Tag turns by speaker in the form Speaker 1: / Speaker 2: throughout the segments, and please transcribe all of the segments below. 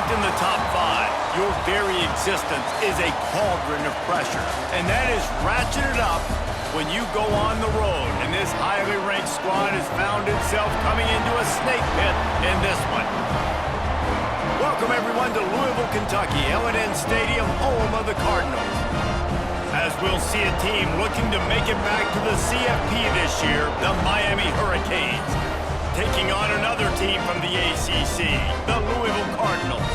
Speaker 1: in the top five, your very existence is a cauldron of pressure. And that is ratcheted up when you go on the road. And this highly ranked squad has found itself coming into a snake pit in this one. Welcome, everyone, to Louisville, Kentucky, L&N Stadium, home of the Cardinals. As we'll see a team looking to make it back to the CFP this year, the Miami Hurricanes, taking on another team from the ACC, the Louisville Cardinals.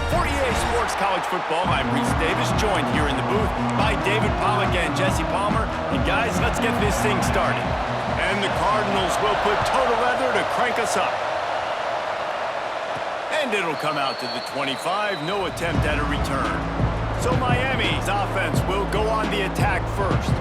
Speaker 1: For EA Sports College Football, I'm Reese Davis, joined here in the booth by David Pollack and Jesse Palmer. And guys, let's get this thing started. And the Cardinals will put total leather to crank us up. And it'll come out to the 25, no attempt at a return. So Miami's offense will go on the attack first.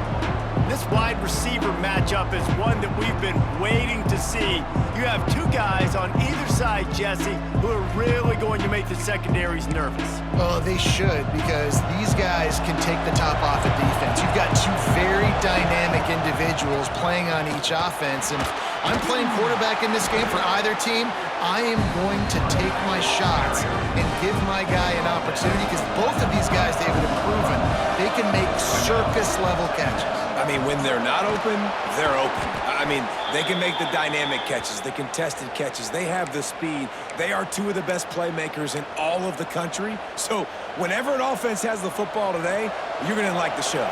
Speaker 1: This wide receiver matchup is one that we've been waiting to see. You have two guys on either side, Jesse, who are really going to make the secondaries nervous.
Speaker 2: Well, they should, because these guys can take the top off of defense. You've got two very dynamic individuals playing on each offense, and if I'm playing quarterback in this game for either team, I am going to take my shots and give my guy an opportunity, because both of these guys, David, have proven they can make circus-level catches.
Speaker 3: I mean, when they're not open, they're open. I mean, they can make the dynamic catches, the contested catches. They have the speed. They are two of the best playmakers in all of the country. So whenever an offense has the football today, you're going to like the show.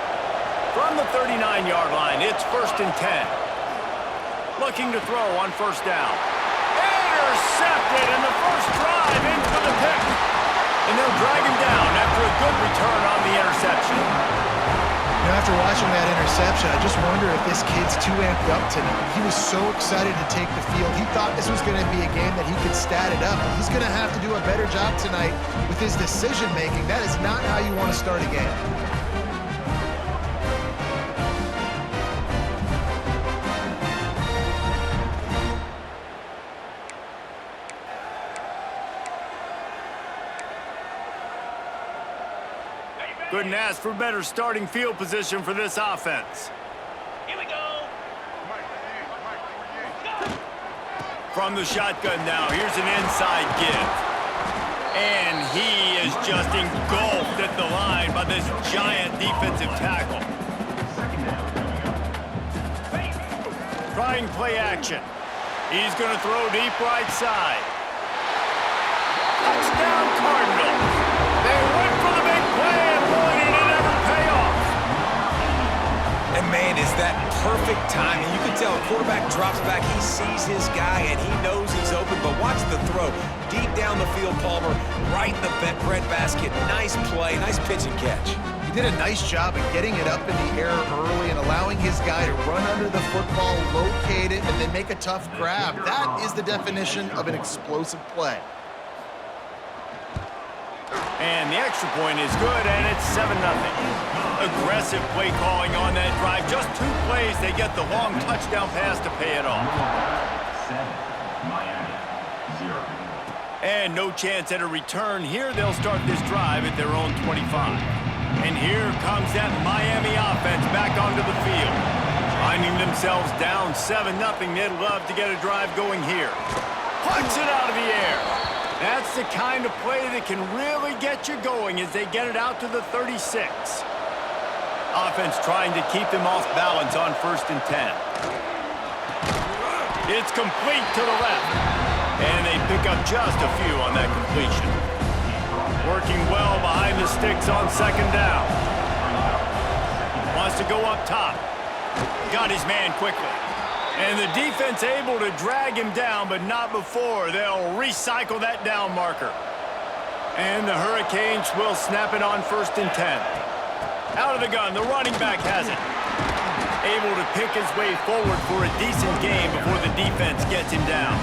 Speaker 1: From the 39-yard line, it's 1st and 10. Looking to throw on first down. Intercepted in the first drive in for the pick. And they'll drag him down after a good return on the interception.
Speaker 2: You know, after watching that interception, I just wonder if this kid's too amped up tonight. He was so excited to take the field. He thought this was going to be a game that he could stat it up. He's going to have to do a better job tonight with his decision-making. That is not how you want to start a game.
Speaker 1: Couldn't ask for better starting field position for this offense.
Speaker 4: Here we go.
Speaker 1: From the shotgun now, here's an inside give. And he is just engulfed at the line by this giant defensive tackle. Trying play action. He's going to throw deep right side. Touchdown Cardinals. They went for the big play.
Speaker 3: And man, is that perfect timing. You can tell a quarterback drops back, he sees his guy, and he knows he's open. But watch the throw. Deep down the field, Palmer, right in the breadbasket. Nice play, nice pitch and catch.
Speaker 2: He did a nice job of getting it up in the air early and allowing his guy to run under the football, locate it, and then make a tough grab. That is the definition of an explosive play.
Speaker 1: And the extra point is good, and it's 7-0. Aggressive play calling on that drive. Just 2 plays, they get the long touchdown pass to pay it off. And no chance at a return. Here they'll start this drive at their own 25. And here comes that Miami offense back onto the field. Finding themselves down 7-0, they'd love to get a drive going here. Punch it out of the air. That's the kind of play that can really get you going as they get it out to the 36. Offense trying to keep them off balance on 1st and 10. It's complete to the left. And they pick up just a few on that completion. Working well behind the sticks on 2nd down. Wants to go up top. Got his man quickly. And the defense able to drag him down, but not before they'll recycle that down marker. And the Hurricanes will snap it on 1st and 10. Out of the gun, the running back has it. Able to pick his way forward for a decent game before the defense gets him down.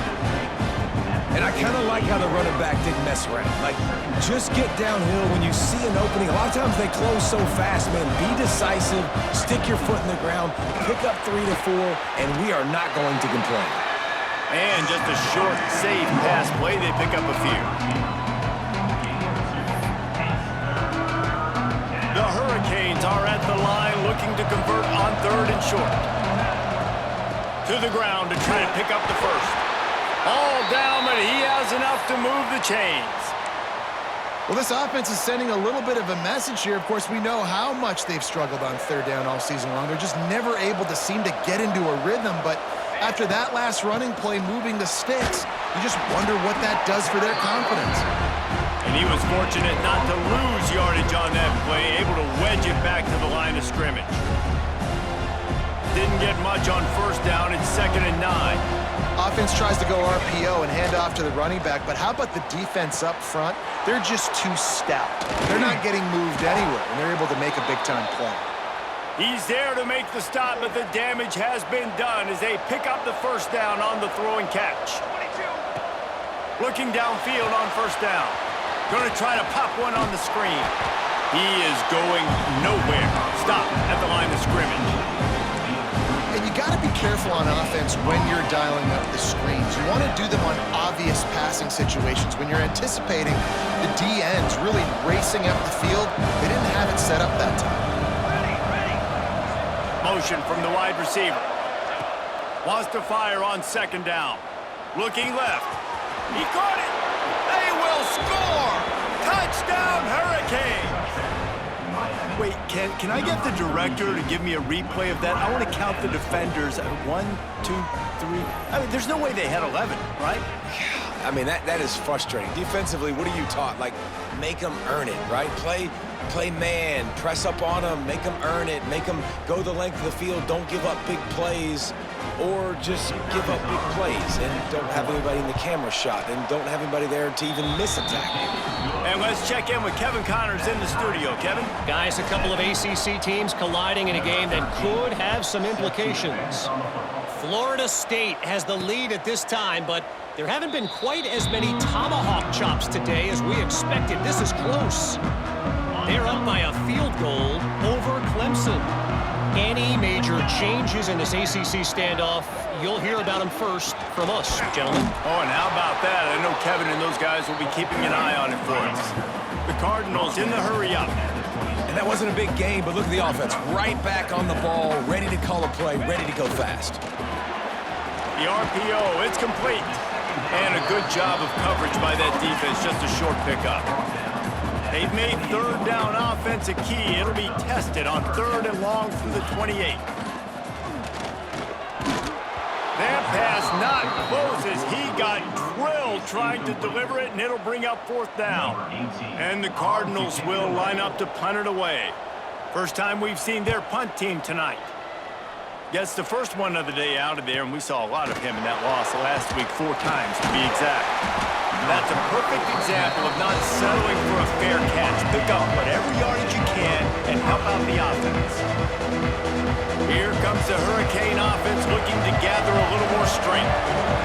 Speaker 3: And I kind of like how the running back didn't mess around. Like, just get downhill when you see an opening. A lot of times they close so fast, man. Be decisive, stick your foot in the ground, pick up 3 to 4, and we are not going to complain.
Speaker 1: And just a short, safe pass play, they pick up a few. The Hurricanes are at the line looking to convert on 3rd and short. To the ground to try to pick up the first. All down, but he has enough to move the chains.
Speaker 2: Well, this offense is sending a little bit of a message here. Of course, we know how much they've struggled on third down all season long. They're just never able to seem to get into a rhythm. But after that last running play moving the sticks, you just wonder what that does for their confidence.
Speaker 1: And he was fortunate not to lose yardage on that play, able to wedge it back to the line of scrimmage. Didn't get much on first down. It's 2nd and 9.
Speaker 2: Offense tries to go RPO and hand off to the running back, but how about the defense up front? They're just too stout. They're not getting moved anywhere, and they're able to make a big-time play.
Speaker 1: He's there to make the stop, but the damage has been done as they pick up the first down on the throw and catch. Looking downfield on first down. Going to try to pop one on the screen. He is going nowhere. Stop at the line of scrimmage.
Speaker 2: And you got to be careful on offense when you're dialing up the screens. You want to do them on obvious passing situations. When you're anticipating the DNs really racing up the field, they didn't have it set up that time.
Speaker 1: Motion from the wide receiver. Wants to fire on 2nd down. Looking left. He caught it. They will score. Touchdown, Hurricanes. Wait, can I get the director to give me a replay of that? I want to count the defenders. 1, 2, 3. I mean, there's no way they had 11, right?
Speaker 3: I mean, that is frustrating. Defensively, what are you taught? Like, make them earn it, right? Play man, press up on them, make them earn it, make them go the length of the field, don't give up big plays, or just give up big plays and don't have anybody in the camera shot and don't have anybody there to even miss a tackle.
Speaker 1: And let's check in with Kevin Connors in the studio. Kevin?
Speaker 4: Guys, a couple of ACC teams colliding in a game that could have some implications. Florida State has the lead at this time, but there haven't been quite as many tomahawk chops today as we expected. This is close. They're up by a field goal over Clemson. Any major changes in this ACC standoff, you'll hear about them first from us, gentlemen.
Speaker 1: Oh, and how about that? I know Kevin and those guys will be keeping an eye on it for us. The Cardinals in the hurry up.
Speaker 3: And that wasn't a big game, but look at the offense. Right back on the ball, ready to call a play, ready to go fast.
Speaker 1: The RPO, it's complete. And a good job of coverage by that defense, just a short pickup. They've made third down offense a key. It'll be tested on 3rd and long through the 28. That pass not close as he got drilled trying to deliver it, and it'll bring up 4th down. And the Cardinals will line up to punt it away. First time we've seen their punt team tonight. Gets the first one of the day out of there, and we saw a lot of him in that loss last week, 4 times to be exact. That's a perfect example of not settling for a fair catch. Pick up whatever yardage you can and help out the offense. Here comes the Hurricane offense looking to gather a little more strength.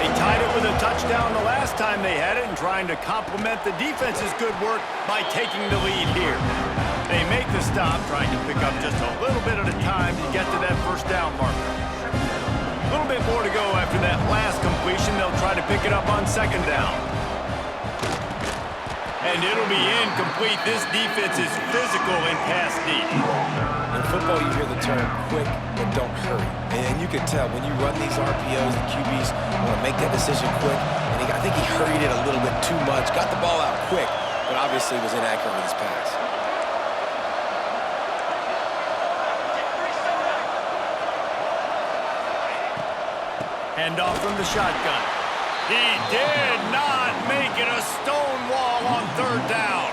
Speaker 1: They tied it with a touchdown the last time they had it and trying to complement the defense's good work by taking the lead here. They make the stop, trying to pick up just a little bit at a time to get to that first down marker. A little bit more to go after that last completion. They'll try to pick it up on 2nd down. And it'll be incomplete. This defense is physical and pass deep.
Speaker 3: In football, you hear the term quick, but don't hurry. And you can tell when you run these RPOs, the QBs want to make that decision quick. And I think he hurried it a little bit too much, got the ball out quick, but obviously was inaccurate with his pass.
Speaker 1: Handoff from the shotgun. He did not make it a stone wall on 3rd down.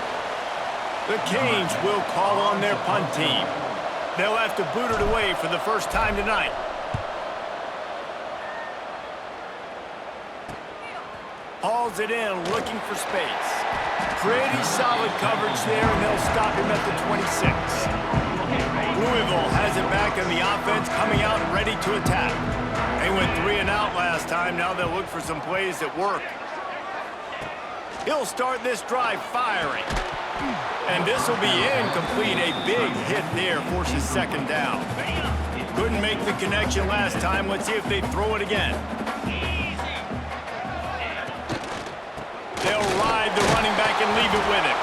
Speaker 1: The Canes will call on their punt team. They'll have to boot it away for the first time tonight. Hauls it in, looking for space. Pretty solid coverage there, and they'll stop him at the 26. Louisville has it back in the offense, coming out ready to attack. They went 3 and out last time. Now they'll look for some plays that work. He'll start this drive firing. And this will be incomplete. A big hit there forces 2nd down. Couldn't make the connection last time. Let's see if they throw it again. They'll ride the running back and leave it with him.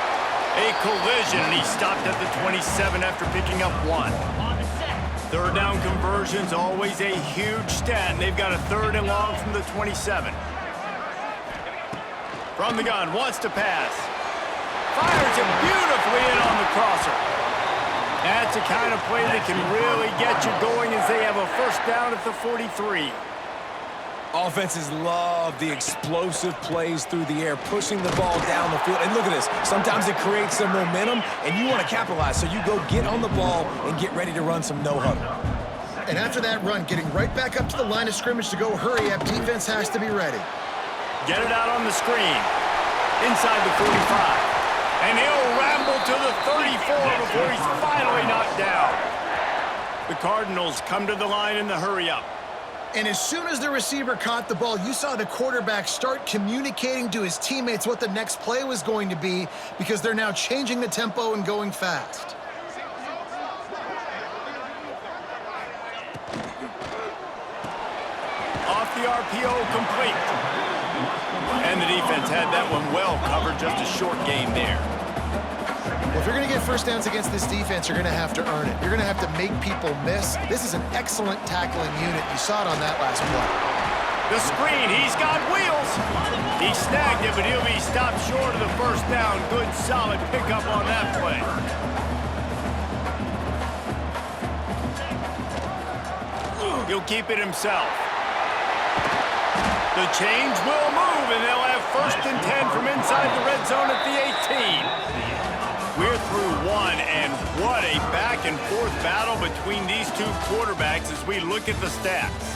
Speaker 1: A collision, and he stopped at the 27 after picking up 1. 3rd down conversions, always a huge stat. They've got a 3rd and long from the 27. From the gun, wants to pass. Fires it beautifully in on the crosser. That's the kind of play that can really get you going as they have a first down at the 43.
Speaker 3: Offenses love the explosive plays through the air, pushing the ball down the field. And look at this. Sometimes it creates some momentum, and you want to capitalize. So you go get on the ball and get ready to run some no-huddle.
Speaker 2: And after that run, getting right back up to the line of scrimmage to go hurry up, defense has to be ready.
Speaker 1: Get it out on the screen. Inside the 45. And he'll ramble to the 34 before he's finally knocked down. The Cardinals come to the line in the hurry-up.
Speaker 2: And as soon as the receiver caught the ball, you saw the quarterback start communicating to his teammates what the next play was going to be because they're now changing the tempo and going fast.
Speaker 1: Off the RPO, complete. And the defense had that one well covered, just a short gain there.
Speaker 2: Well, if you're going to get first downs against this defense, you're going to have to earn it. You're going to have to make people miss. This is an excellent tackling unit. You saw it on that last play.
Speaker 1: The screen, he's got wheels. He snagged it, but he'll be stopped short of the first down. Good, solid pickup on that play. He'll keep it himself. The change will move, and they'll have first and 10 from inside the red zone at the 18. We're through one, and what a back-and-forth battle between these two quarterbacks as we look at the stats.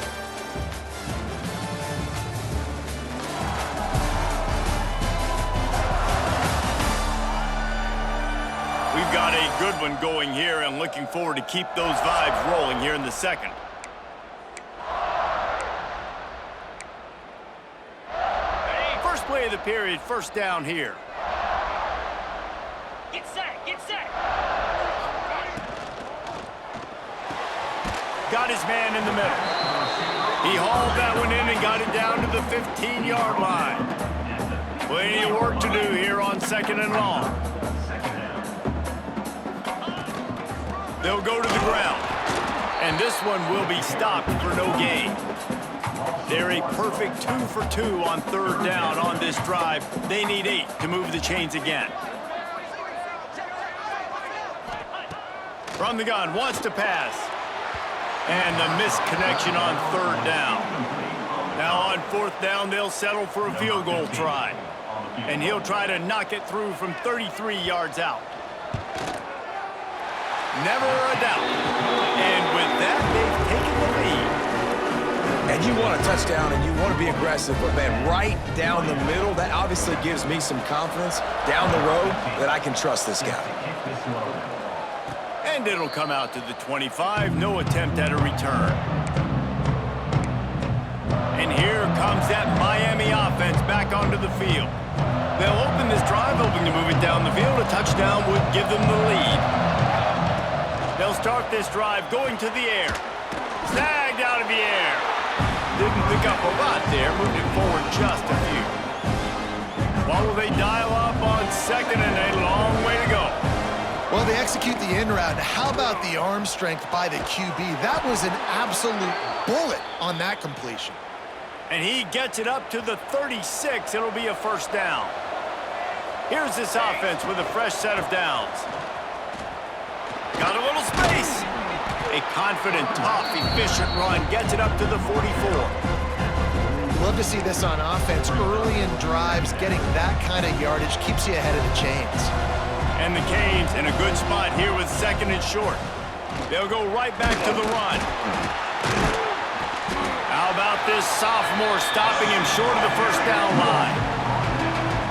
Speaker 1: We've got a good one going here, and looking forward to keep those vibes rolling here in the second. First play of the period, first down here.
Speaker 5: Get set, get set.
Speaker 1: Got his man in the middle. He hauled that one in and got it down to the 15-yard line. Plenty of work to do here on second and long. They'll go to the ground. And this one will be stopped for no gain. They're a perfect 2 for 2 on third down on this drive. They need 8 to move the chains again. From the gun, wants to pass. And the missed connection on third down. Now on fourth down, they'll settle for a field goal try. And he'll try to knock it through from 33 yards out. Never a doubt. And with that, they've taken the lead.
Speaker 3: And you want a touchdown and you want to be aggressive, but man, right down the middle, that obviously gives me some confidence down the road that I can trust this guy.
Speaker 1: And it'll come out to the 25. No attempt at a return. And here comes that Miami offense back onto the field. They'll open this drive, hoping to move it down the field. A touchdown would give them the lead. They'll start this drive going to the air. Snagged out of the air. Didn't pick up a lot there, moved it forward just a few. What will they dial up on second and a long way to go?
Speaker 2: Well, they execute the in route. How about the arm strength by the QB? That was an absolute bullet on that completion.
Speaker 1: And he gets it up to the 36. It'll be a first down. Here's this offense with a fresh set of downs. Got a little space. A confident, tough, efficient run gets it up to the 44.
Speaker 2: Love to see this on offense. Early in drives, getting that kind of yardage keeps you ahead of the chains.
Speaker 1: And the Canes in a good spot here with second and short. They'll go right back to the run. How about this sophomore stopping him short of the first down line?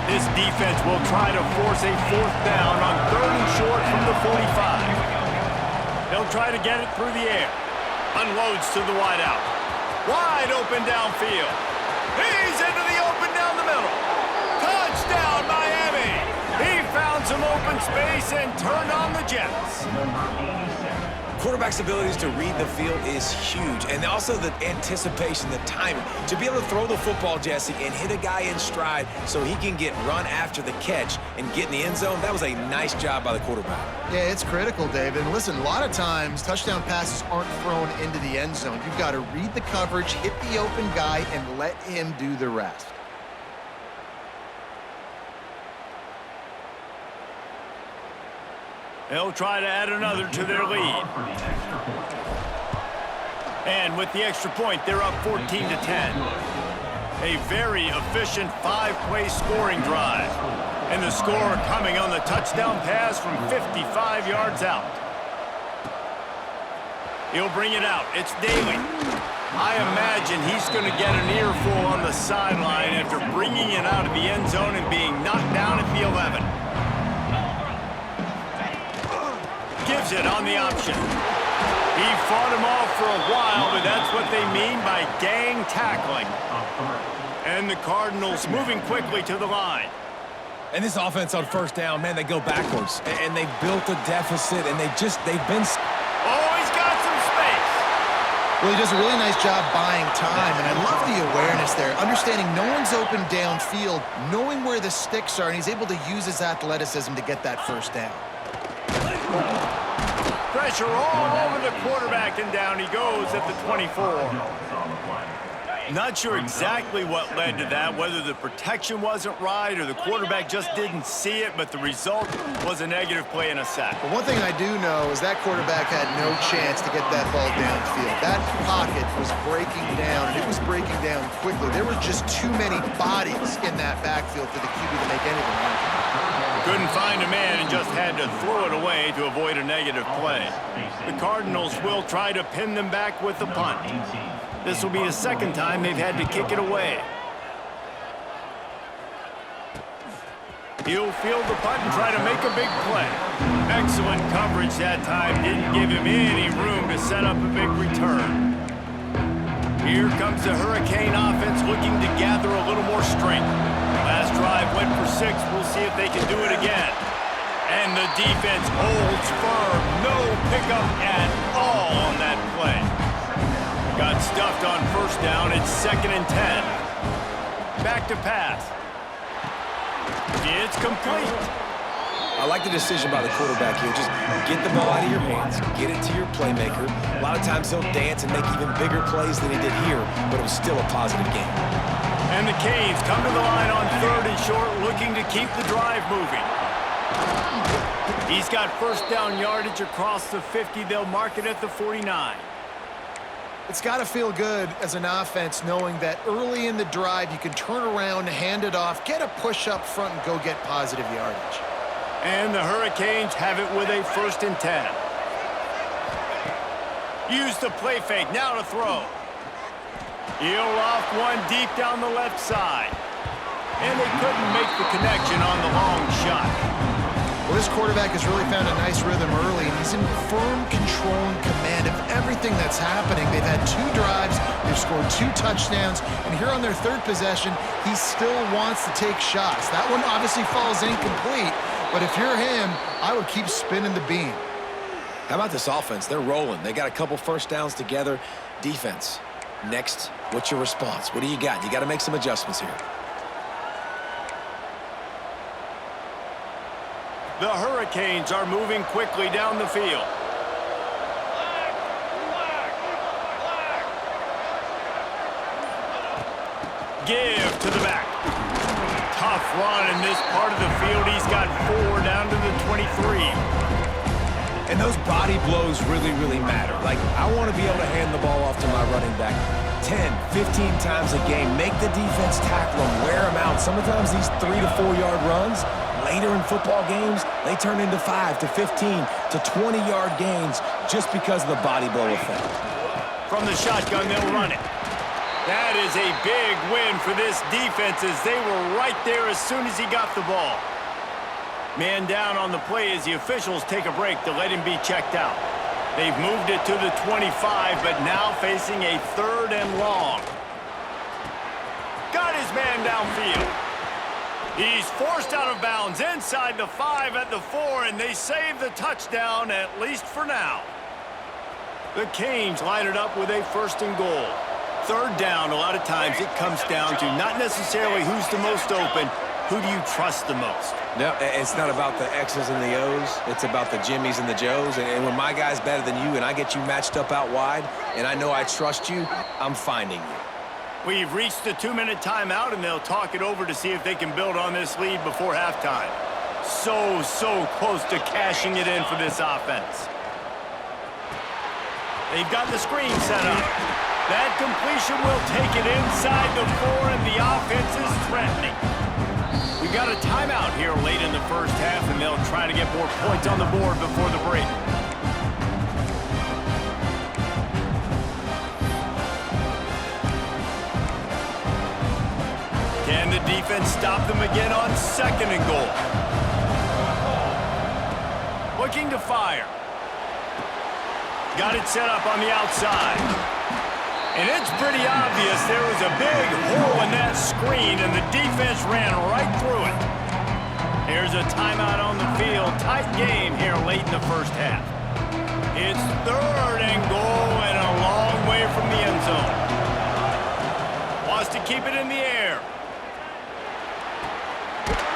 Speaker 1: This defense will try to force a fourth down on third and short from the 45. They'll try to get it through the air. Unloads to the wideout. Wide open downfield. He's into the open down the middle. Touchdown, Miami! He found some open space and turned on the Jets.
Speaker 3: Quarterback's abilities to read the field is huge, and also the anticipation, the timing. To be able to throw the football, Jesse, and hit a guy in stride so he can get run after the catch and get in the end zone, that was a nice job by the quarterback.
Speaker 2: Yeah, it's critical, David. And listen, a lot of times, touchdown passes aren't thrown into the end zone. You've got to read the coverage, hit the open guy, and let him do the rest.
Speaker 1: They'll try to add another to their lead. And with the extra point, they're up 14-10. A very efficient 5-play scoring drive. And the score coming on the touchdown pass from 55 yards out. He'll bring it out. It's Daly. I imagine he's going to get an earful on the sideline after bringing it out of the end zone and being knocked down at the 11. Gives it on the option. He fought him off for a while, but that's what they mean by gang tackling. And the Cardinals moving quickly to the line.
Speaker 3: And this offense on first down, man, they go backwards. And they've built a deficit, and they've been...
Speaker 1: Oh, he's got some space.
Speaker 2: Well, he does a really nice job buying time, and I love the awareness there. Understanding no one's open downfield, knowing where the sticks are, and he's able to use his athleticism to get that first down.
Speaker 1: Pressure all over the quarterback, and down he goes at the 24. Not sure exactly what led to that, whether the protection wasn't right or the quarterback just didn't see it, but the result was a negative play and a sack.
Speaker 2: But one thing I do know is that quarterback had no chance to get that ball downfield. That pocket was breaking down, and it was breaking down quickly. There were just too many bodies in that backfield for the QB to make anything happen.
Speaker 1: Couldn't find a man and just had to throw it away to avoid a negative play. The Cardinals will try to pin them back with the punt. This will be the second time they've had to kick it away. He'll field the punt and try to make a big play. Excellent coverage that time. Didn't give him any room to set up a big return. Here comes the Hurricane offense looking to gather a little more strength. Last drive went for 6. We'll see if they can do it again. And the defense holds firm. No pickup at all on that play. Got stuffed on first down. It's 2nd and 10. Back to pass. It's complete.
Speaker 3: I like the decision by the quarterback here. Just get the ball out of your hands, get it to your playmaker. A lot of times he'll dance and make even bigger plays than he did here, but it was still a positive game.
Speaker 1: And the Canes come to the line on 3rd and short, looking to keep the drive moving. He's got first down yardage across the 50. They'll mark it at the 49.
Speaker 2: It's got to feel good as an offense knowing that early in the drive you can turn around, hand it off, get a push up front, and go get positive yardage.
Speaker 1: And the Hurricanes have it with a 1st and 10. Use the play fake, now to throw. He'll off one deep down the left side. And they couldn't make the connection on the long shot.
Speaker 2: Well, this quarterback has really found a nice rhythm early, and he's in firm control and command of everything that's happening. They've had 2 drives, they've scored 2 touchdowns, and here on their 3rd possession, he still wants to take shots. That one obviously falls incomplete, but if you're him, I would keep spinning the beam.
Speaker 3: How about this offense? They're rolling. They got a couple first downs together. Defense. Next, what's your response? What do you got? You got to make some adjustments here.
Speaker 1: The Hurricanes are moving quickly down the field. Give to the back. Tough run in this part of the field. He's got 4 down to the 23.
Speaker 3: And those body blows really, really matter. Like, I want to be able to hand the ball off to my running back 10, 15 times a game. Make the defense tackle them, wear them out. Sometimes these 3 to 4 yard runs, later in football games, they turn into 5 to 15 to 20 yard gains just because of the body blow effect.
Speaker 1: From the shotgun, they'll run it. That is a big win for this defense as they were right there as soon as he got the ball. Man down on the play as the officials take a break to let him be checked out. They've moved it to the 25, but now facing a 3rd and long. Got his man downfield. He's forced out of bounds inside the 5 at the 4, and they save the touchdown, at least for now. The Canes line it up with a 1st and goal. 3rd down, a lot of times it comes down to not necessarily who's the most open, who do you trust the most?
Speaker 3: No, it's not about the X's and the O's. It's about the Jimmys and the Joes. And when my guy's better than you and I get you matched up out wide and I know I trust you, I'm finding you.
Speaker 1: We've reached the 2-minute timeout, and they'll talk it over to see if they can build on this lead before halftime. so close to cashing it in for this offense. They've got the screen set up. That completion will take it inside the 4, and the offense is threatening. We've got a timeout here late in the first half, and they'll try to get more points on the board before the break. Can the defense stop them again on 2nd and goal? Looking to fire. Got it set up on the outside. And it's pretty obvious there was a big hole in that screen, and the defense ran right through it. Here's a timeout on the field. Tight game here late in the first half. It's 3rd and goal and a long way from the end zone. Wants to keep it in the air.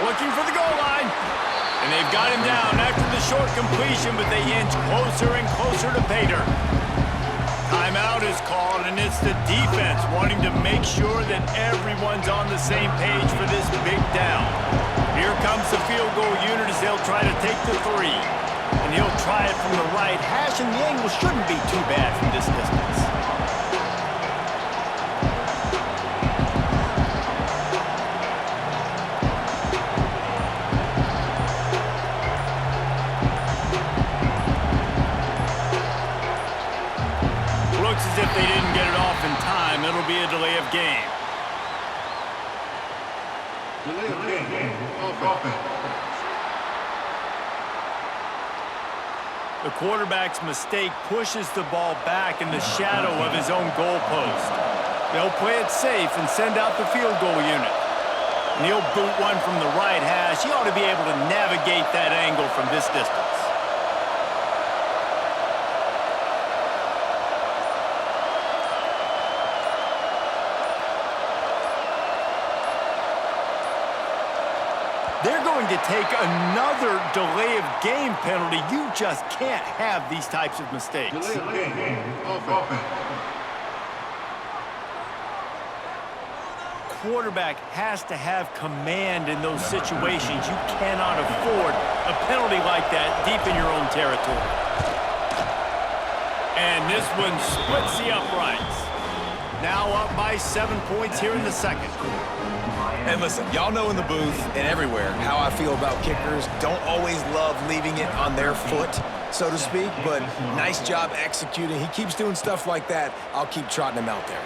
Speaker 1: Looking for the goal line. And they've got him down after the short completion, but they inch closer and closer to pay dirt. Timeout is called, and it's the defense wanting to make sure that everyone's on the same page for this big down. Here comes the field goal unit as they'll try to take the 3. And he'll try it from the right hash, and the angle shouldn't be too bad from this distance. As if they didn't get it off in time, it'll be a delay of game.
Speaker 5: Delay of game. Offense.
Speaker 1: The quarterback's mistake pushes the ball back in the shadow of his own goalpost. They'll play it safe and send out the field goal unit. And he'll boot one from the right hash. He ought to be able to navigate that angle from this distance. They're going to take another delay of game penalty. You just can't have these types of mistakes.
Speaker 5: Delay of game. Offense.
Speaker 1: Quarterback has to have command in those situations. You cannot afford a penalty like that deep in your own territory. And this one splits the uprights. Now up by 7 points here in the second.
Speaker 3: And listen, y'all know in the booth and everywhere how I feel about kickers. Don't always love leaving it on their foot, so to speak, but nice job executing. He keeps doing stuff like that. I'll keep trotting him out there.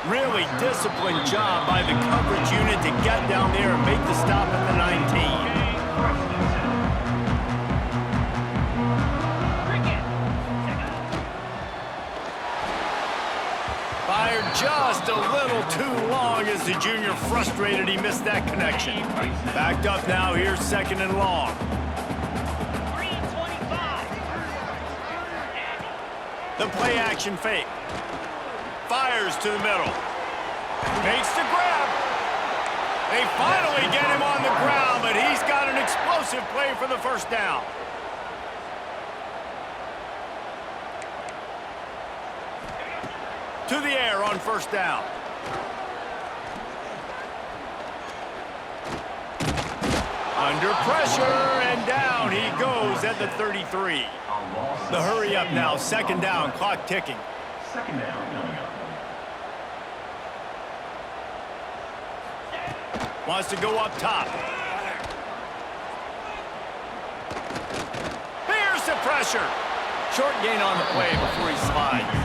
Speaker 1: Really disciplined job by the coverage unit to get down there and make the stop at the 19. Fired just a little too long as the junior frustrated he missed that connection. Backed up now, here's 2nd and long. The play action fake. Fires to the middle. Makes the grab. They finally get him on the ground, but he's got an explosive play for the first down. To the air on 1st down. Under pressure, and down he goes at the 33. The hurry up now, 2nd down, clock ticking.
Speaker 6: 2nd down coming up.
Speaker 1: Wants to go up top. Here's the pressure. Short gain on the play before he slides.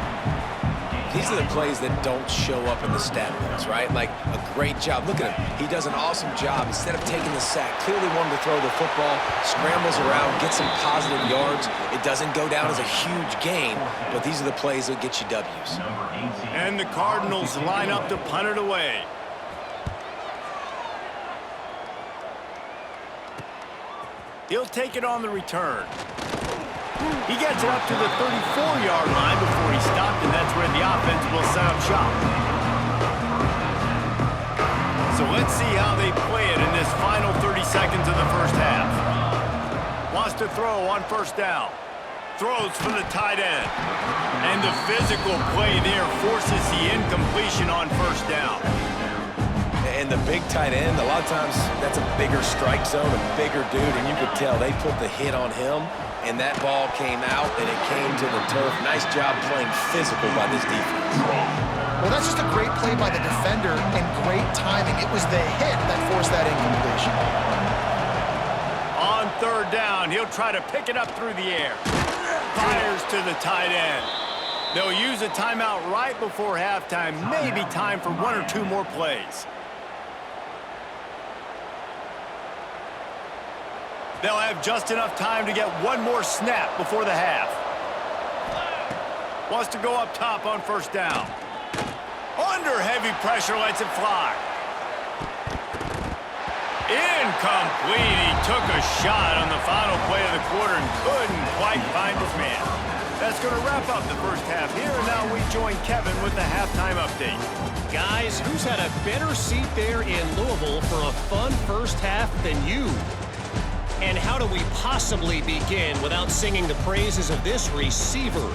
Speaker 3: These are the plays that don't show up in the stat books, right? Like a great job. Look at him. He does an awesome job. Instead of taking the sack, clearly wanted to throw the football, scrambles around, gets some positive yards. It doesn't go down as a huge gain, but these are the plays that get you W's.
Speaker 1: And the Cardinals line up to punt it away. He'll take it on the return. He gets it up to the 34-yard line before he stopped, and that's where the offense will set up shop. So let's see how they play it in this final 30 seconds of the first half. Wants to throw on 1st down. Throws for the tight end. And the physical play there forces the incompletion on 1st down.
Speaker 3: And the big tight end, a lot of times that's a bigger strike zone, a bigger dude, and you could tell they put the hit on him, and that ball came out, and it came to the turf. Nice job playing physical by this defense.
Speaker 2: Well, that's just a great play by the defender and great timing. It was the hit that forced that incompletion.
Speaker 1: On third down, he'll try to pick it up through the air. Fires to the tight end. They'll use a timeout right before halftime. Maybe time for one or two more plays. They'll have just enough time to get one more snap before the half. Wants to go up top on first down. Under heavy pressure, lets it fly. Incomplete. He took a shot on the final play of the quarter and couldn't quite find his man. That's going to wrap up the first half here, and now we join Kevin with the halftime update.
Speaker 4: Guys, who's had a better seat there in Louisville for a fun first half than you? And how do we possibly begin without singing the praises of this receiver?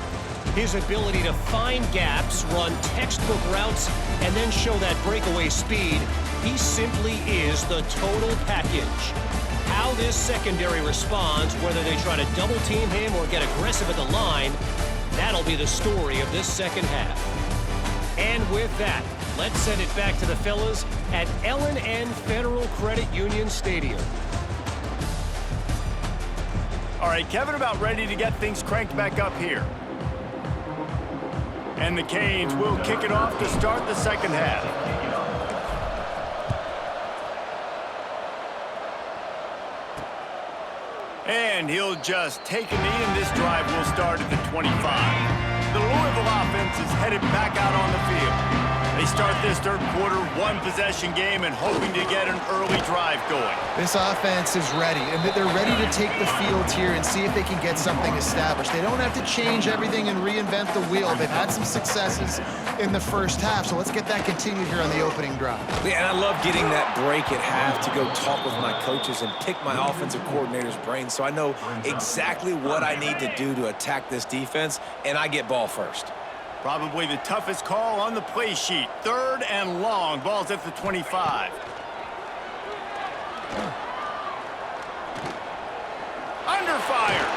Speaker 4: His ability to find gaps, run textbook routes, and then show that breakaway speed. He simply is the total package. How this secondary responds, whether they try to double team him or get aggressive at the line, that'll be the story of this second half. And with that, let's send it back to the fellas at L&N Federal Credit Union Stadium.
Speaker 1: All right, Kevin, about ready to get things cranked back up here. And the Canes will kick it off to start the second half. And he'll just take a knee, and this drive will start at the 25. The Louisville offense is headed back out on the field. They start this third quarter one-possession game and hoping to get an early drive going.
Speaker 2: This offense is ready, and they're ready to take the field here and see if they can get something established. They don't have to change everything and reinvent the wheel. They've had some successes in the first half, so let's get that continued here on the opening drive.
Speaker 3: Yeah, and I love getting that break at half to go talk with my coaches and pick my offensive coordinator's brain so I know exactly what I need to do to attack this defense, and I get ball first.
Speaker 1: Probably the toughest call on the play sheet. Third and long. Ball's at the 25. Under fire.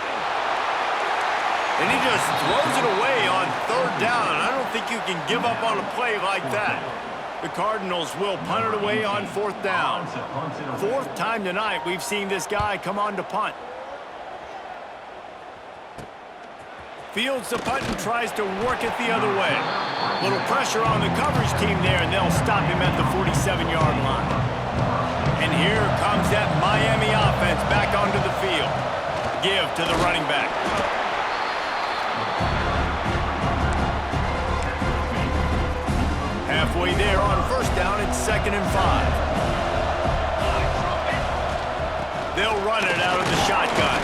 Speaker 1: And he just throws it away on third down. I don't think you can give up on a play like that. The Cardinals will punt it away on fourth down. Fourth time tonight we've seen this guy come on to punt. Fields the punt and tries to work it the other way. Little pressure on the coverage team there, and they'll stop him at the 47-yard line. And here comes that Miami offense back onto the field. Give to the running back. Halfway there on first down, it's 2nd and 5. They'll run it out of the shotgun.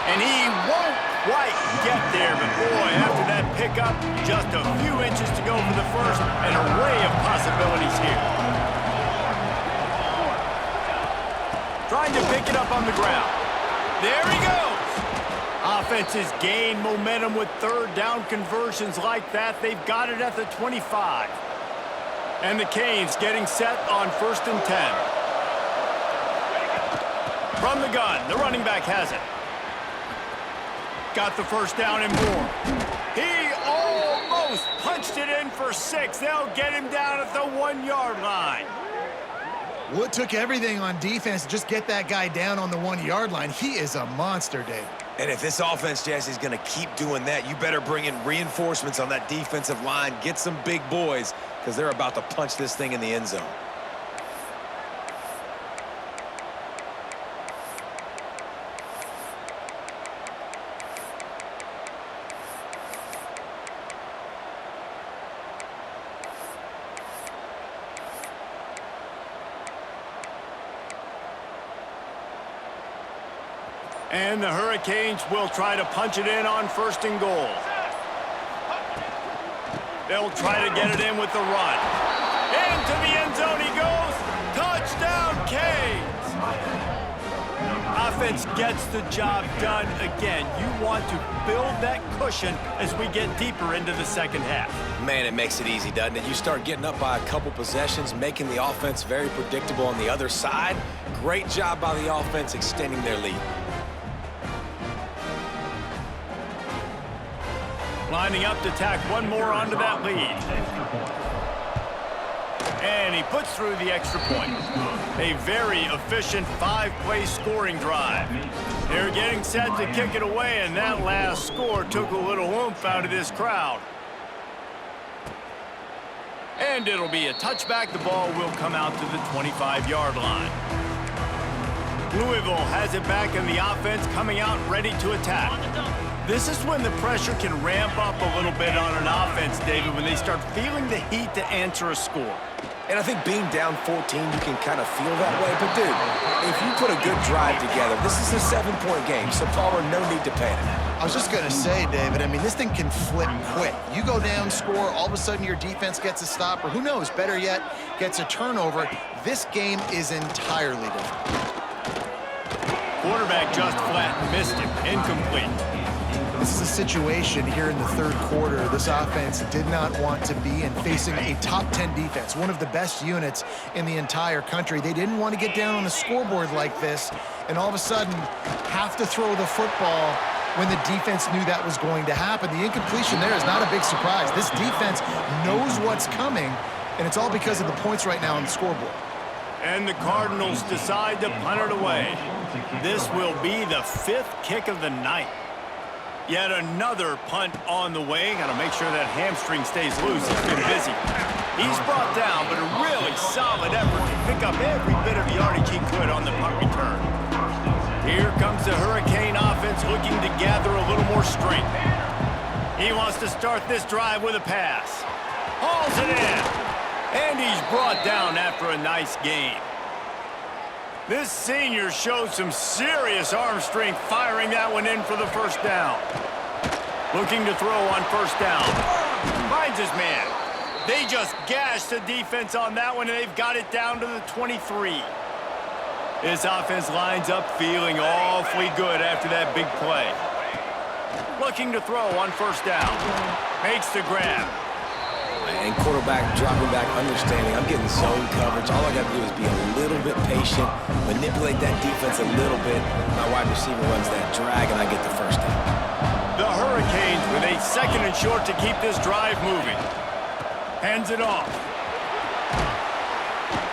Speaker 1: And he won't quite get there, but boy, after that pickup, just a few inches to go for the first, an array of possibilities here. Trying to pick it up on the ground. There he goes. Offenses gain momentum with third down conversions like that. They've got it at the 25. And the Canes getting set on 1st and 10. From the gun, the running back has it. Got the first down and more. He almost punched it in for 6. They'll get him down at the 1-yard line.
Speaker 2: Well, it took everything on defense to just get that guy down on the 1-yard line. He is a monster, Dave.
Speaker 3: And if this offense, Jesse, is going to keep doing that, you better bring in reinforcements on that defensive line. Get some big boys, because they're about to punch this thing in the end zone.
Speaker 1: And the Hurricanes will try to punch it in on 1st and goal. They'll try to get it in with the run. Into the end zone he goes. Touchdown, Canes. offense gets the job done again. You want to build that cushion as we get deeper into the second half.
Speaker 3: Man, it makes it easy, doesn't it? You start getting up by a couple possessions, making the offense very predictable on the other side. Great job by the offense extending their lead.
Speaker 1: Lining up to tack one more onto that lead. And he puts through the extra point. A very efficient 5-play scoring drive. They're getting set to kick it away, and that last score took a little oomph out of this crowd. And it'll be a touchback. The ball will come out to the 25-yard line. Louisville has it back, and the offense coming out ready to attack. This is when the pressure can ramp up a little bit on an offense, David, when they start feeling the heat to answer a score.
Speaker 3: And I think being down 14, you can kind of feel that way. But, dude, if you put a good drive together, this is a 7-point game, so Palmer, no need to panic.
Speaker 2: I was just going to say, David, I mean, this thing can flip quick. You go down, score, all of a sudden your defense gets a stop, or who knows, better yet, gets a turnover. This game is entirely different.
Speaker 1: Quarterback just flat, missed him, incomplete.
Speaker 2: This is a situation here in the third quarter this offense did not want to be in, facing a top 10 defense, one of the best units in the entire country. They didn't want to get down on the scoreboard like this and all of a sudden have to throw the football when the defense knew that was going to happen. The incompletion there is not a big surprise. This defense knows what's coming, and it's all because of the points right now on the scoreboard.
Speaker 1: And the Cardinals decide to punt it away. This will be the 5th kick of the night. Yet another punt on the way. Got to make sure that hamstring stays loose. He's been busy. He's brought down, but a really solid effort to pick up every bit of yardage he could on the punt return. Here comes the Hurricane offense looking to gather a little more strength. He wants to start this drive with a pass. Hauls it in. And he's brought down after a nice gain. This senior shows some serious arm strength firing that one in for the first down. Looking to throw on first down. Finds his man. They just gashed the defense on that one, and they've got it down to the 23. This offense lines up feeling awfully good after that big play. Looking to throw on first down. Makes the grab.
Speaker 3: And quarterback dropping back, understanding I'm getting zone coverage. All I got to do is be a little bit patient, manipulate that defense a little bit. My wide receiver runs that drag, and I get the first down.
Speaker 1: The Hurricanes with a 2nd and short to keep this drive moving. Hands it off.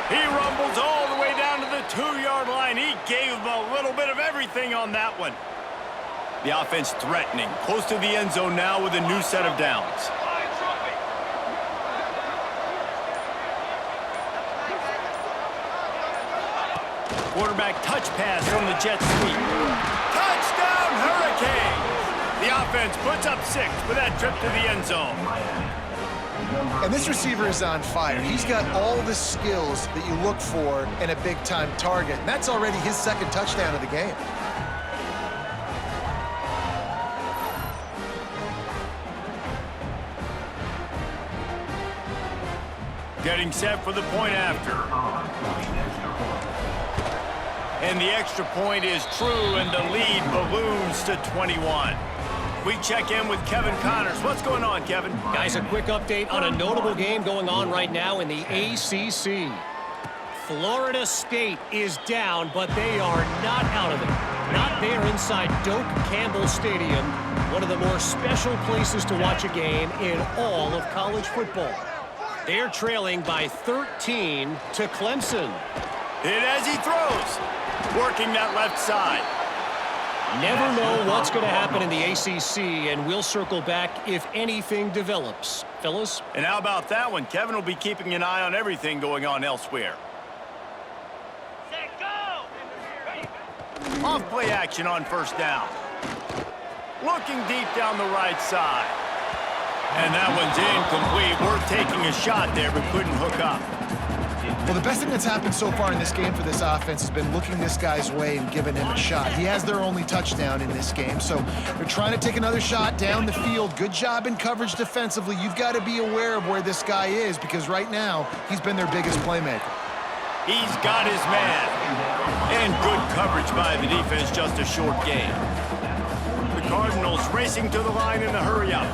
Speaker 1: He rumbles all the way down to the 2-yard line. He gave him a little bit of everything on that one. The offense threatening, close to the end zone now with a new set of downs. Quarterback touch pass from the jet sweep. Touchdown, Hurricanes! The offense puts up 6 with that trip to the end zone.
Speaker 2: And this receiver is on fire. He's got all the skills that you look for in a big-time target. And that's already his 2nd touchdown of the game.
Speaker 1: Getting set for the point after. And the extra point is true, and the lead balloons to 21. We check in with Kevin Connors. What's going on, Kevin?
Speaker 4: Guys, a quick update on a notable game going on right now in the ACC. Florida State is down, but they are not out of it. Not there inside Doak Campbell Stadium, one of the more special places to watch a game in all of college football. They're trailing by 13 to Clemson.
Speaker 1: Hit as he throws. Working that left side.
Speaker 4: Never know what's going to happen in the ACC, and we'll circle back if anything develops. Fellas?
Speaker 1: And how about that one? Kevin will be keeping an eye on everything going on elsewhere. Off play action on first down. Looking deep down the right side. And that one's incomplete. We're taking a shot there, but couldn't hook up.
Speaker 2: Well, the best thing that's happened so far in this game for this offense has been looking this guy's way and giving him a shot. He has their only touchdown in this game, so they're trying to take another shot down the field. Good job in coverage defensively. You've got to be aware of where this guy is because right now he's been their biggest playmaker.
Speaker 1: He's got his man. And good coverage by the defense, just a short gain. The Cardinals racing to the line in a hurry-up.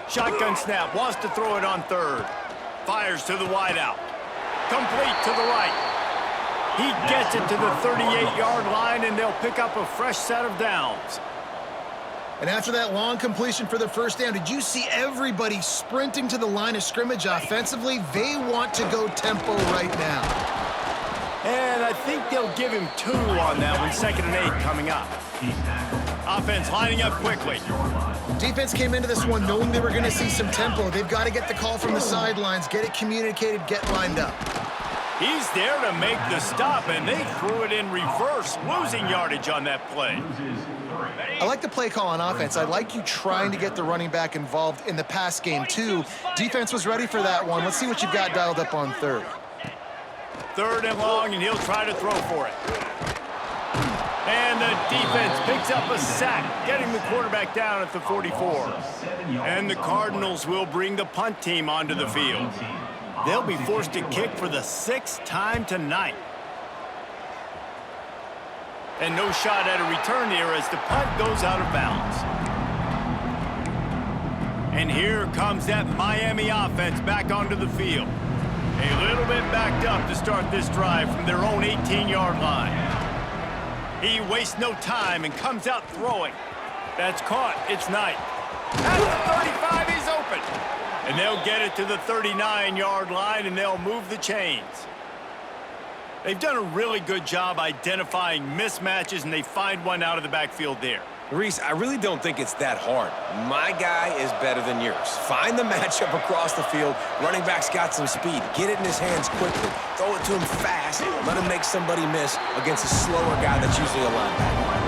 Speaker 1: Shotgun snap, wants to throw it on third. Fires to the wideout. Complete to the right. He gets it to the 38-yard line, and they'll pick up a fresh set of downs.
Speaker 2: And after that long completion for the first down, did you see everybody sprinting to the line of scrimmage offensively? They want to go tempo right now.
Speaker 1: And I think they'll give him 2 on that one, 2nd and 8 coming up. Offense lining up quickly.
Speaker 2: Defense came into this one knowing they were going to see some tempo. They've got to get the call from the sidelines, get it communicated, get lined up.
Speaker 1: He's there to make the stop, and they threw it in reverse, losing yardage on that play.
Speaker 2: I like the play call on offense. I like you trying to get the running back involved in the pass game, too. Defense was ready for that one. Let's see what you've got dialed up on third.
Speaker 1: 3rd and long, and he'll try to throw for it. And the defense picks up a sack, getting the quarterback down at the 44. And the Cardinals will bring the punt team onto the field. They'll be forced to kick for the 6th time tonight. And no shot at a return here as the punt goes out of bounds. And here comes that Miami offense back onto the field. A little bit backed up to start this drive from their own 18-yard line. He wastes no time and comes out throwing. That's caught. It's Knight. At the 35, he's open. And they'll get it to the 39-yard line, and they'll move the chains. They've done a really good job identifying mismatches, and they find one out of the backfield there.
Speaker 3: Reese, I really don't think it's that hard. My guy is better than yours. Find the matchup across the field. Running back's got some speed. Get it in his hands quickly. Throw it to him fast. Let him make somebody miss against a slower guy that's usually a linebacker.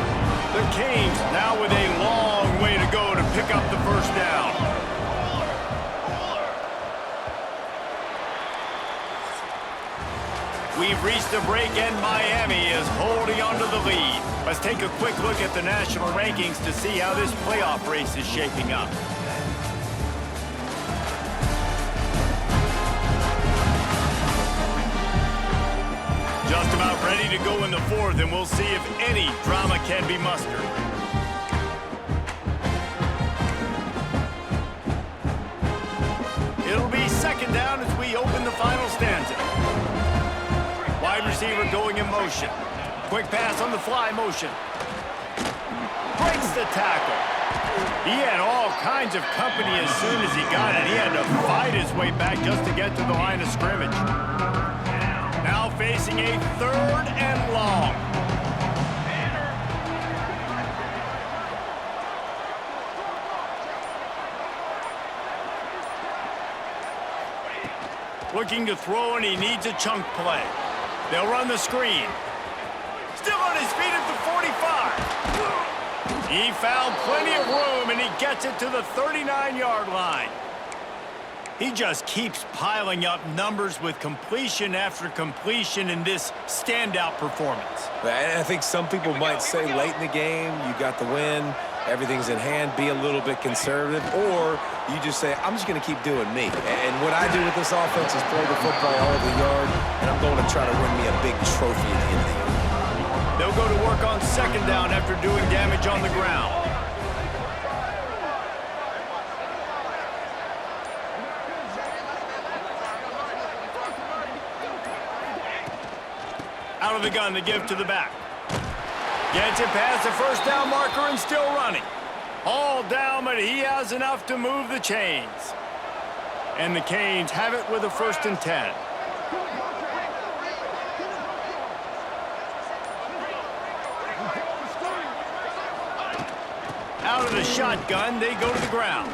Speaker 1: The Canes now with a long way to go to pick up the first down. We've reached the break, and Miami is holding on to the lead. Let's take a quick look at the national rankings to see how this playoff race is shaping up. Just about ready to go in the 4th, and we'll see if any drama can be mustered. It'll be 2nd down as we open the final stanza. Wide receiver going in motion. Quick pass on the fly motion. Breaks the tackle. He had all kinds of company as soon as he got it. He had to fight his way back just to get to the line of scrimmage. Now facing a 3rd and long. Looking to throw, and he needs a chunk play. They'll run the screen. Still on his feet at the 45. He found plenty of room, and he gets it to the 39-yard line. He just keeps piling up numbers with completion after completion in this standout performance.
Speaker 3: And I think some people might say late in the game, you got the win, everything's in hand, be a little bit conservative, or you just say, I'm just going to keep doing me. And what I do with this offense is throw the football all over the yard, and I'm going to try to win me a big trophy at the end of the year.
Speaker 1: They'll go to work on 2nd down after doing damage on the ground. Out of the gun to give to the back. Gets it past the first down marker and still running. All down, but he has enough to move the chains. And the Canes have it with a 1st and 10. Out of the shotgun, they go to the ground.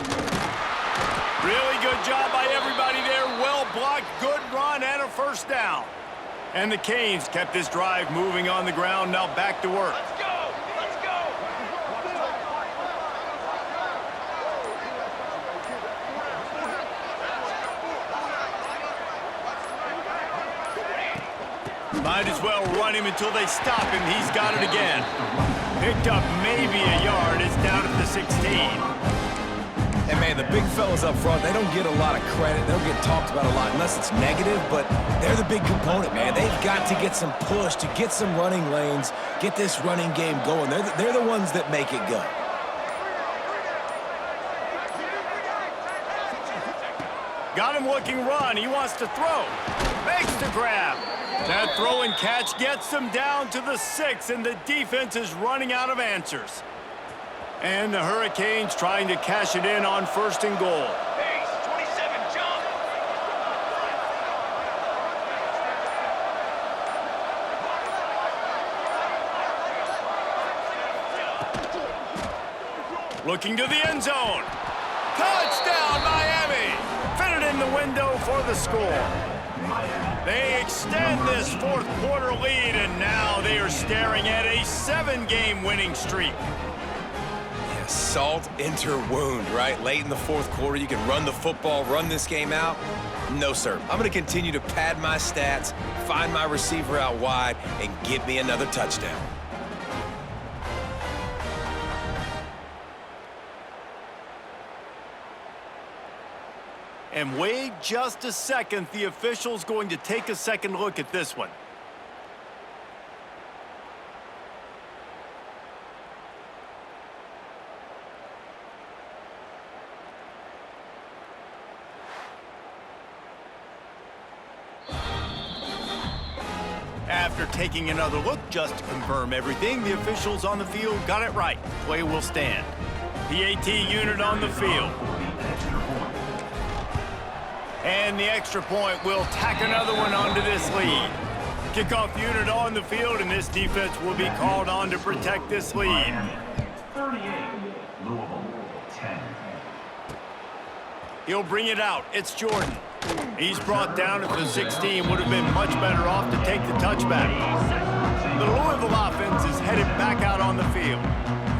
Speaker 1: Really good job by everybody there. Well blocked, good run, and a 1st down. And the Canes kept this drive moving on the ground, now back to work.
Speaker 6: Let's go! Let's go!
Speaker 1: Might as well run him until they stop him. He's got it again. Picked up maybe a yard. It's down at the 16.
Speaker 3: And, man, the big fellas up front, they don't get a lot of credit. They don't get talked about a lot unless it's negative, but they're the big component, man. They've got to get some push, to get some running lanes, get this running game going. They're the ones that make it go.
Speaker 1: Got him looking run. He wants to throw. Makes the grab. That throw and catch gets them down to the 6, and the defense is running out of answers. And the Hurricanes trying to cash it in on 1st and goal.
Speaker 6: Base, 27, jump.
Speaker 1: Looking to the end zone. Touchdown, Miami! Fitted in the window for the score. They extend this 4th quarter lead, and now they are staring at a 7-game winning streak.
Speaker 3: Yeah, salt into wound, right? Late in the 4th quarter, you can run the football, run this game out. No, sir. I'm going to continue to pad my stats, find my receiver out wide, and get me another touchdown.
Speaker 1: And wait just a second. The official's going to take a second look at this one. After taking another look just to confirm everything, the officials on the field got it right. Play will stand. PAT unit on the field. And the extra point will tack another one onto this lead. Kickoff unit on the field, and this defense will be called on to protect this lead.
Speaker 6: 38, Louisville, 10.
Speaker 1: He'll bring it out. It's Jordan. He's brought down at the 16. Would have been much better off to take the touchback. The Louisville offense is headed back out on the field.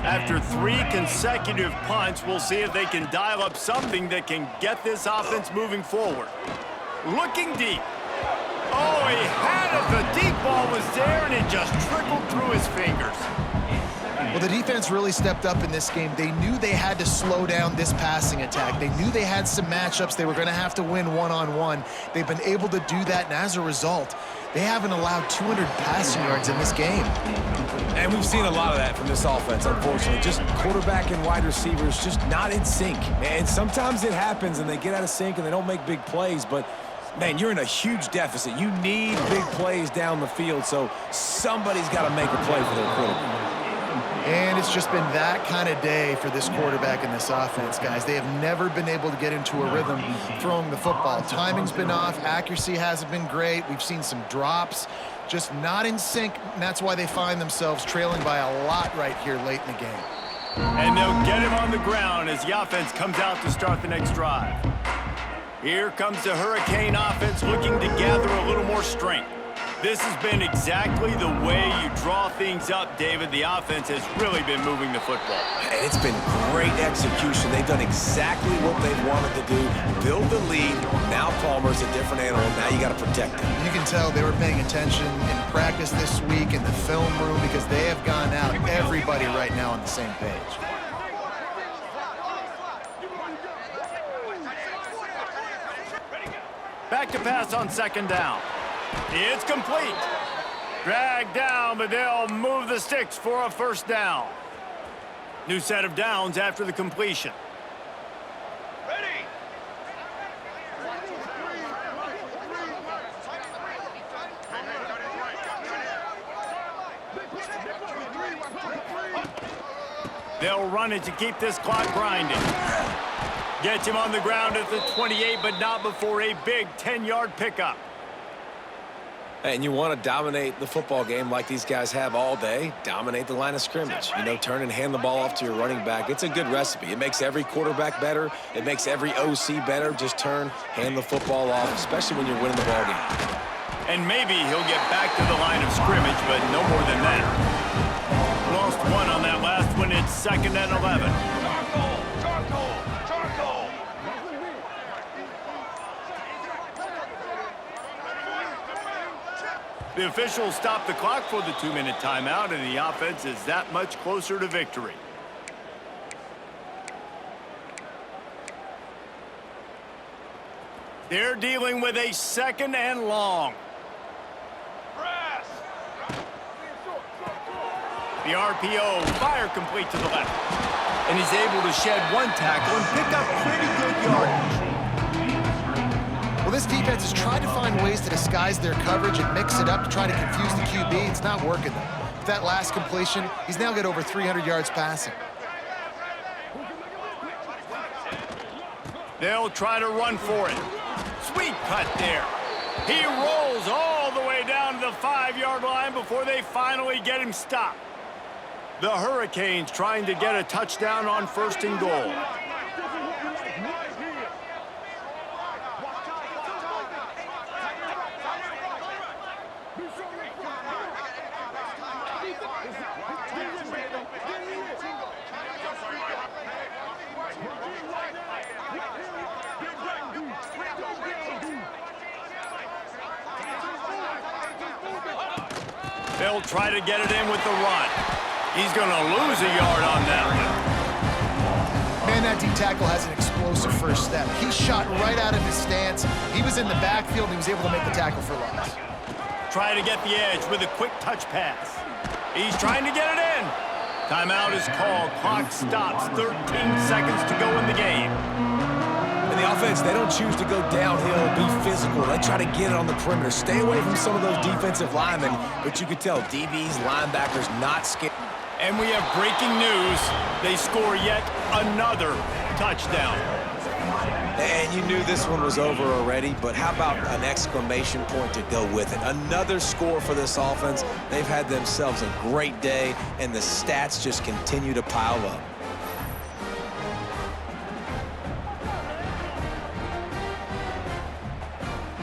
Speaker 1: After 3 consecutive punts, we'll see if they can dial up something that can get this offense moving forward. Looking deep. Oh, he had it. The deep ball was there, and it just trickled through his fingers.
Speaker 2: Well, the defense really stepped up in this game. They knew they had to slow down this passing attack. They knew they had some matchups they were going to have to win one-on-one. They've been able to do that, and as a result, they haven't allowed 200 passing yards in this game.
Speaker 3: And we've seen a lot of that from this offense, unfortunately. Just quarterback and wide receivers just not in sync. And sometimes it happens, and they get out of sync, and they don't make big plays. But, man, you're in a huge deficit. You need big plays down the field, so somebody's got to make a play for their quarterback.
Speaker 2: And it's just been that kind of day for this quarterback and this offense, guys. They have never been able to get into a rhythm throwing the football. Timing's been off. Accuracy hasn't been great. We've seen some drops. Just not in sync, and that's why they find themselves trailing by a lot right here late in the game.
Speaker 1: And they'll get him on the ground as the offense comes out to start the next drive. Here comes the Hurricane offense looking to gather a little more strength. This has been exactly the way you draw things up, David. The offense has really been moving the football.
Speaker 3: And it's been great execution. They've done exactly what they've wanted to do. Build the lead. Now Palmer's a different animal. Now you got to protect him.
Speaker 2: You can tell they were paying attention in practice this week in the film room because they have gone out, everybody right now on the same page.
Speaker 1: Back to pass on 2nd down. It's complete. Dragged down, but they'll move the sticks for a 1st down. New set of downs after the completion.
Speaker 6: Ready.
Speaker 1: They'll run it to keep this clock grinding. Gets him on the ground at the 28, but not before a big 10-yard pickup.
Speaker 3: And you want to dominate the football game like these guys have all day. Dominate the line of scrimmage. You know, turn and hand the ball off to your running back. It's a good recipe. It makes every quarterback better. It makes every OC better. Just turn, hand the football off, especially when you're winning the ball game.
Speaker 1: And maybe he'll get back to the line of scrimmage, but no more than that. Lost one on that last one. It's 2nd and 11. The officials stop the clock for the 2-minute timeout, and the offense is that much closer to victory. They're dealing with a 2nd and long.
Speaker 6: Press.
Speaker 1: The RPO, fire complete to the left. And he's able to shed 1 tackle and pick up pretty good yardage.
Speaker 2: Well, this defense has tried to find ways to disguise their coverage and mix it up to try to confuse the QB. It's not working, though. With that last completion, he's now got over 300 yards passing.
Speaker 1: They'll try to run for it. Sweet cut there. He rolls all the way down to the 5-yard line before they finally get him stopped. The Hurricanes trying to get a touchdown on 1st and goal. They'll try to get it in with the run. He's going to lose a yard on that one.
Speaker 2: Man, that D-tackle has an explosive first step. He shot right out of his stance. He was in the backfield, and he was able to make the tackle for loss.
Speaker 1: Try to get the edge with a quick touch pass. He's trying to get it in. Timeout is called. Clock stops. 13 seconds to go in the game.
Speaker 3: And the offense, they don't choose to go downhill, be physical. They try to get it on the perimeter. Stay away from some of those defensive linemen, but you can tell DBs, linebackers, not scared.
Speaker 1: And we have breaking news. They score yet another touchdown.
Speaker 3: And you knew this one was over already, but how about an exclamation point to go with it? Another score for this offense. They've had themselves a great day, and the stats just continue to pile up.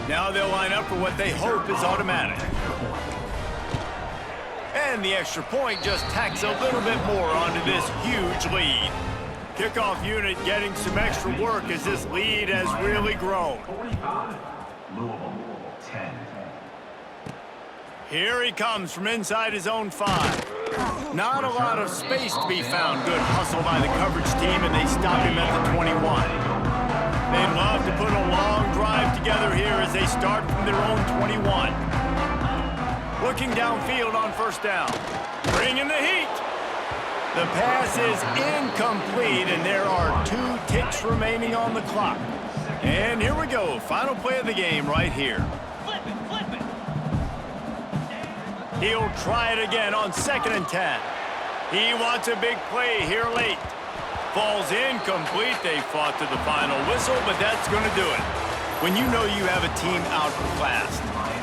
Speaker 1: Now they'll line up for what they hope is automatic. And the extra point just tacks a little bit more onto this huge lead. Kickoff unit getting some extra work as this lead has really grown.
Speaker 6: 45. Louisville, 10.
Speaker 1: Here he comes from inside his own 5. Not a lot of space to be found. Good hustle by the coverage team, and they stop him at the 21. They'd love to put a long drive together here as they start from their own 21. Looking downfield on 1st down. Bringing the heat. The pass is incomplete, and there are 2 ticks remaining on the clock. And here we go. Final play of the game right here.
Speaker 4: Flip it.
Speaker 1: He'll try it again on 2nd and 10. He wants a big play here late. Falls incomplete. They fought to the final whistle, but that's going to do it. When you know you have a team outclassed,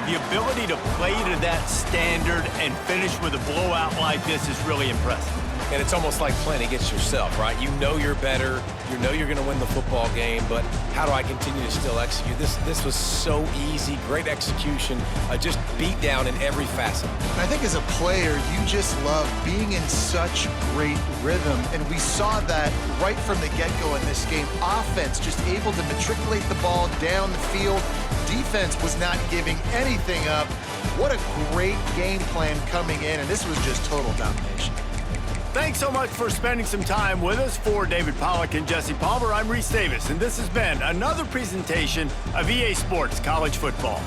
Speaker 1: the ability to play to that standard and finish with a blowout like this is really impressive.
Speaker 3: And it's almost like playing against yourself, right? You know you're better. You know you're going to win the football game, but how do I continue to still execute? This was so easy, great execution, just beat down in every facet.
Speaker 2: I think as a player, you just love being in such great rhythm, and we saw that right from the get-go in this game. Offense just able to matriculate the ball down the field. Defense was not giving anything up. What a great game plan coming in, and this was just total domination.
Speaker 1: Thanks so much for spending some time with us. For David Pollack and Jesse Palmer, I'm Reese Davis, and this has been another presentation of EA Sports College Football.